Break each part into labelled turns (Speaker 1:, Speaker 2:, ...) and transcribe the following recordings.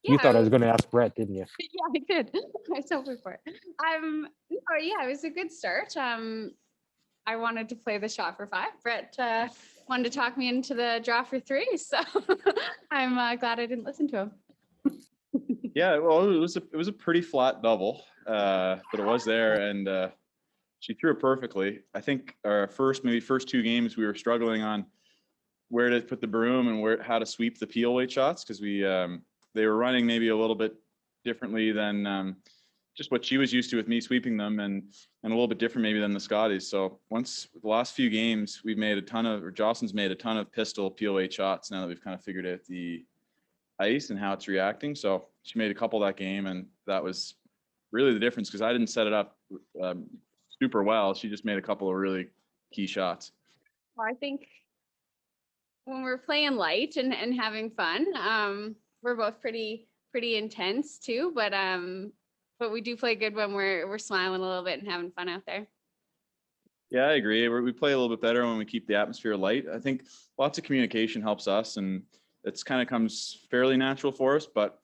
Speaker 1: You
Speaker 2: Yeah,
Speaker 1: thought I was going to ask Brett, didn't you?
Speaker 2: yeah, I did. I was hoping for it. No, yeah, it was a good start. I wanted to play the shot for five. Brett wanted to talk me into the draw for three, so I'm glad I didn't listen to him.
Speaker 3: Yeah, well, it was a pretty flat double, but it was there, and she threw it perfectly. I think our first two games we were struggling on where to put the broom and how to sweep the peel weight shots because they were running maybe a little bit differently than just what she was used to with me sweeping them, and a little bit different maybe than the Scotties. So once the last few games, we've made Jocelyn's made a ton of pistol peel weight shots now that we've kind of figured out the ice and how it's reacting. So she made a couple that game, and that was really the difference because I didn't set it up super well. She just made a couple of really key shots.
Speaker 2: Well, I think when we're playing light and having fun, we're both pretty intense too. But we do play good when we're smiling a little bit and having fun out there.
Speaker 3: Yeah, I agree. We play a little bit better when we keep the atmosphere light. I think lots of communication helps us, and it's kind of comes fairly natural for us. But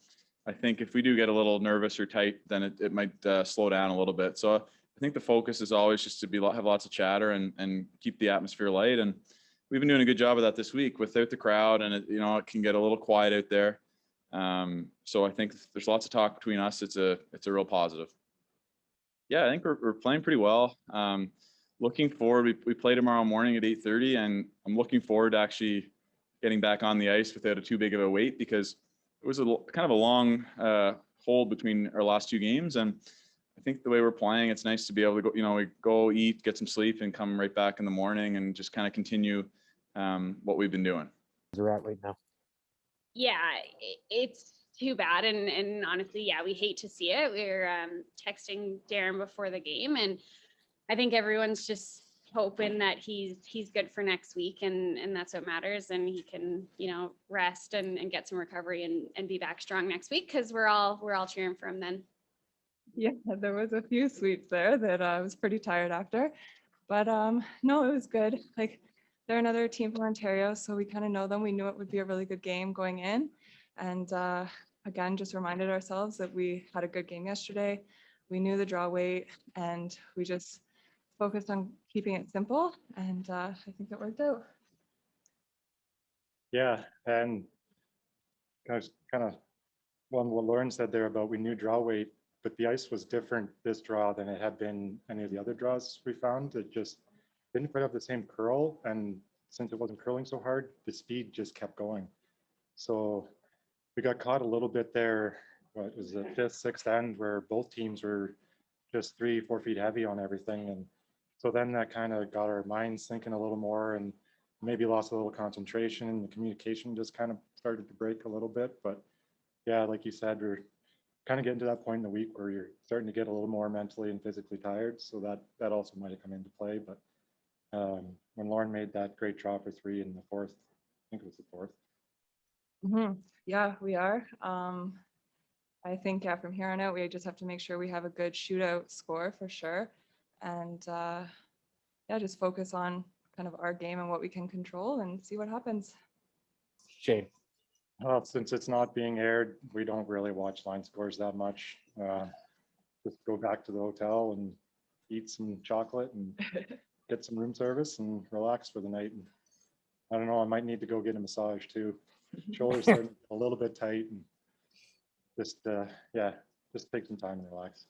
Speaker 3: I think if we do get a little nervous or tight, then it might slow down a little bit. So I think the focus is always just to have lots of chatter and keep the atmosphere light. And we've been doing a good job of that this week without the crowd, and it can get a little quiet out there. So I think there's lots of talk between us. It's a real positive. Yeah, I think we're playing pretty well. Looking forward, we play tomorrow morning at 8:30, and I'm looking forward to actually getting back on the ice without too big of a wait because it was kind of a long hold between our last two games, and I think the way we're playing, it's nice to be able to go, we go eat, get some sleep, and come right back in the morning and just kind of continue what we've been doing.
Speaker 1: We're at right now.
Speaker 2: Yeah, it's too bad, and honestly, yeah, we hate to see it. We were texting Darren before the game, and I think everyone's just hoping that he's good for next week, and that's what matters, and he can rest and get some recovery and be back strong next week because we're all cheering for him then.
Speaker 4: Yeah, there was a few sweeps there that I was pretty tired after, but no, it was good. Like, they're another team from Ontario, so we kind of know them. We knew it would be a really good game going in, and again, just reminded ourselves that we had a good game yesterday. We knew the draw weight, and we just focused on keeping it simple, and I think it worked out.
Speaker 5: Yeah, and kind of one what Lauren said there about we knew draw weight, but the ice was different this draw than it had been any of the other draws we found. It just didn't quite have the same curl, and since it wasn't curling so hard, the speed just kept going. So we got caught a little bit there. What was the fifth, sixth end where both teams were just 3-4 feet heavy on everything, and so then that kind of got our minds thinking a little more, and maybe lost a little concentration, and the communication just kind of started to break a little bit. But yeah, like you said, we're kind of getting to that point in the week where you're starting to get a little more mentally and physically tired, so that also might have come into play. But when Lauren made that great draw for three in the fourth, I think it was the fourth.
Speaker 4: Yeah, we are. I think, yeah, from here on out, we just have to make sure we have a good shootout score for sure. And yeah, just focus on kind of our game and what we can control and see what happens.
Speaker 1: Shane.
Speaker 5: Well, since it's not being aired, we don't really watch line scores that much. Just go back to the hotel and eat some chocolate and get some room service and relax for the night. And I don't know, I might need to go get a massage too. Shoulders are a little bit tight, and just yeah, just take some time and relax.